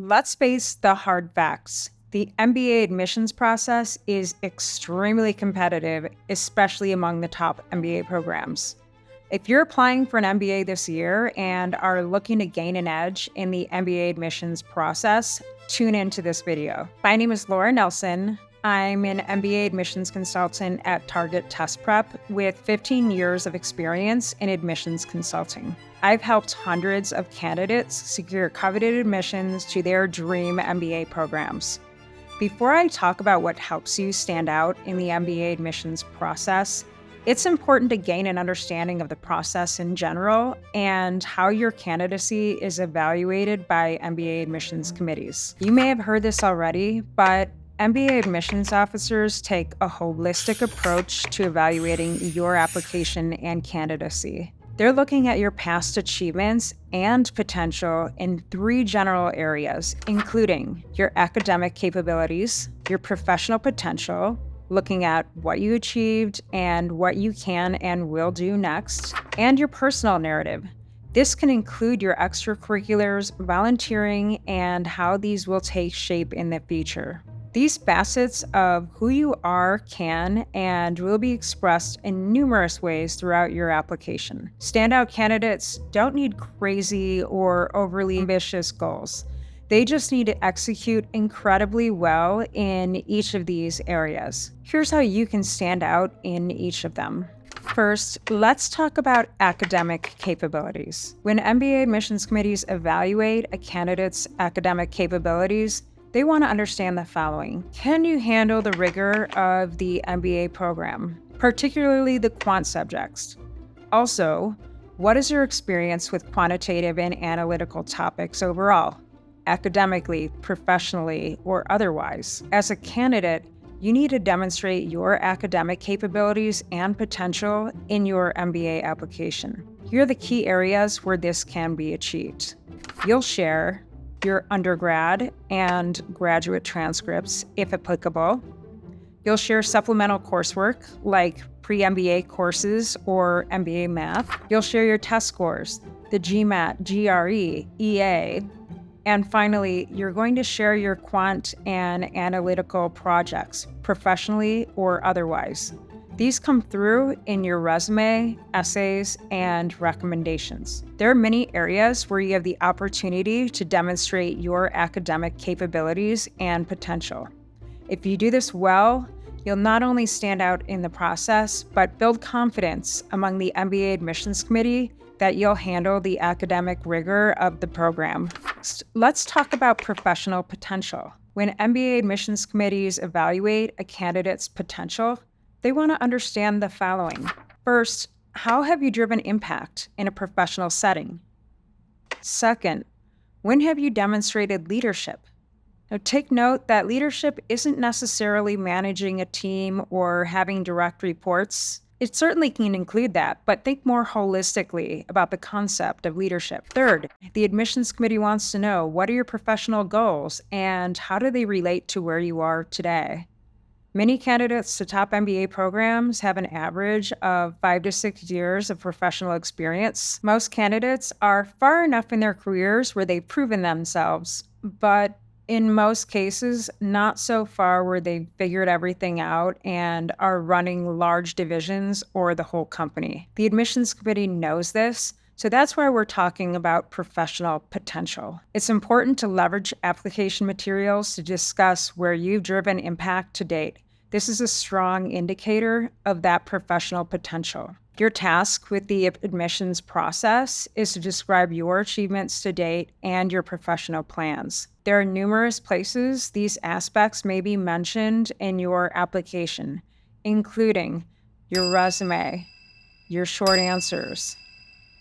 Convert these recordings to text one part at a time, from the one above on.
Let's face the hard facts. The MBA admissions process is extremely competitive, especially among the top MBA programs. If you're applying for an MBA this year and are looking to gain an edge in the MBA admissions process, tune into this video. My name is Laura Nelson. I'm an MBA admissions consultant at Target Test Prep with 15 years of experience in admissions consulting. I've helped hundreds of candidates secure coveted admissions to their dream MBA programs. Before I talk about what helps you stand out in the MBA admissions process, it's important to gain an understanding of the process in general and how your candidacy is evaluated by MBA admissions committees. You may have heard this already, but MBA admissions officers take a holistic approach to evaluating your application and candidacy. They're looking at your past achievements and potential in 3 general areas, including your academic capabilities, your professional potential, looking at what you achieved and what you can and will do next, and your personal narrative. This can include your extracurriculars, volunteering, and how these will take shape in the future. These facets of who you are can and will be expressed in numerous ways throughout your application. Standout candidates don't need crazy or overly ambitious goals. They just need to execute incredibly well in each of these areas. Here's how you can stand out in each of them. First, let's talk about academic capabilities. When MBA admissions committees evaluate a candidate's academic capabilities, they want to understand the following. Can you handle the rigor of the MBA program, particularly the quant subjects? Also, what is your experience with quantitative and analytical topics overall, academically, professionally, or otherwise? As a candidate, you need to demonstrate your academic capabilities and potential in your MBA application. Here are the key areas where this can be achieved. You'll share your undergrad and graduate transcripts, if applicable. You'll share supplemental coursework like pre-MBA courses or MBA math. You'll share your test scores, the GMAT, GRE, EA. And finally, you're going to share your quant and analytical projects, professionally or otherwise. These come through in your resume, essays, and recommendations. There are many areas where you have the opportunity to demonstrate your academic capabilities and potential. If you do this well, you'll not only stand out in the process, but build confidence among the MBA admissions committee that you'll handle the academic rigor of the program. Let's talk about professional potential. When MBA admissions committees evaluate a candidate's potential, they want to understand the following. First, how have you driven impact in a professional setting? Second, when have you demonstrated leadership? Now, take note that leadership isn't necessarily managing a team or having direct reports. It certainly can include that, but think more holistically about the concept of leadership. Third, the admissions committee wants to know, what are your professional goals and how do they relate to where you are today? Many candidates to top MBA programs have an average of 5 to 6 years of professional experience. Most candidates are far enough in their careers where they've proven themselves, but in most cases, not so far where they've figured everything out and are running large divisions or the whole company. The admissions committee knows this, so that's why we're talking about professional potential. It's important to leverage application materials to discuss where you've driven impact to date. This is a strong indicator of that professional potential. Your task with the admissions process is to describe your achievements to date and your professional plans. There are numerous places these aspects may be mentioned in your application, including your resume, your short answers,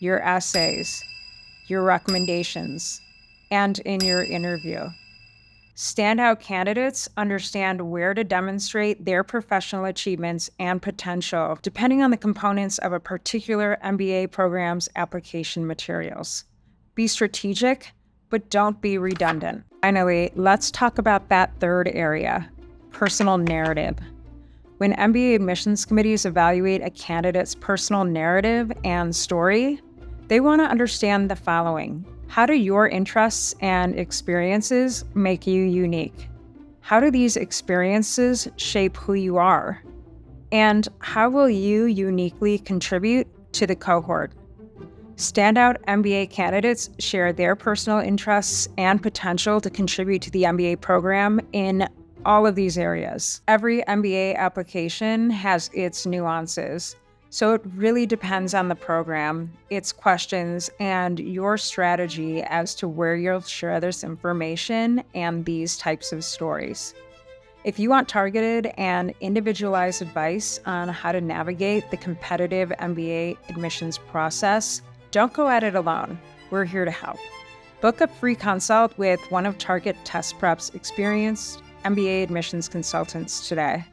your essays, your recommendations, and in your interview. Standout candidates understand where to demonstrate their professional achievements and potential depending on the components of a particular MBA program's application materials. Be strategic, but don't be redundant. Finally, let's talk about that third area, personal narrative. When MBA admissions committees evaluate a candidate's personal narrative and story, they want to understand the following. How do your interests and experiences make you unique? How do these experiences shape who you are? And how will you uniquely contribute to the cohort? Standout MBA candidates share their personal interests and potential to contribute to the MBA program in all of these areas. Every MBA application has its nuances, so it really depends on the program, its questions, and your strategy as to where you'll share this information and these types of stories. If you want targeted and individualized advice on how to navigate the competitive MBA admissions process, don't go at it alone. We're here to help. Book a free consult with one of Target Test Prep's experienced MBA admissions consultants today.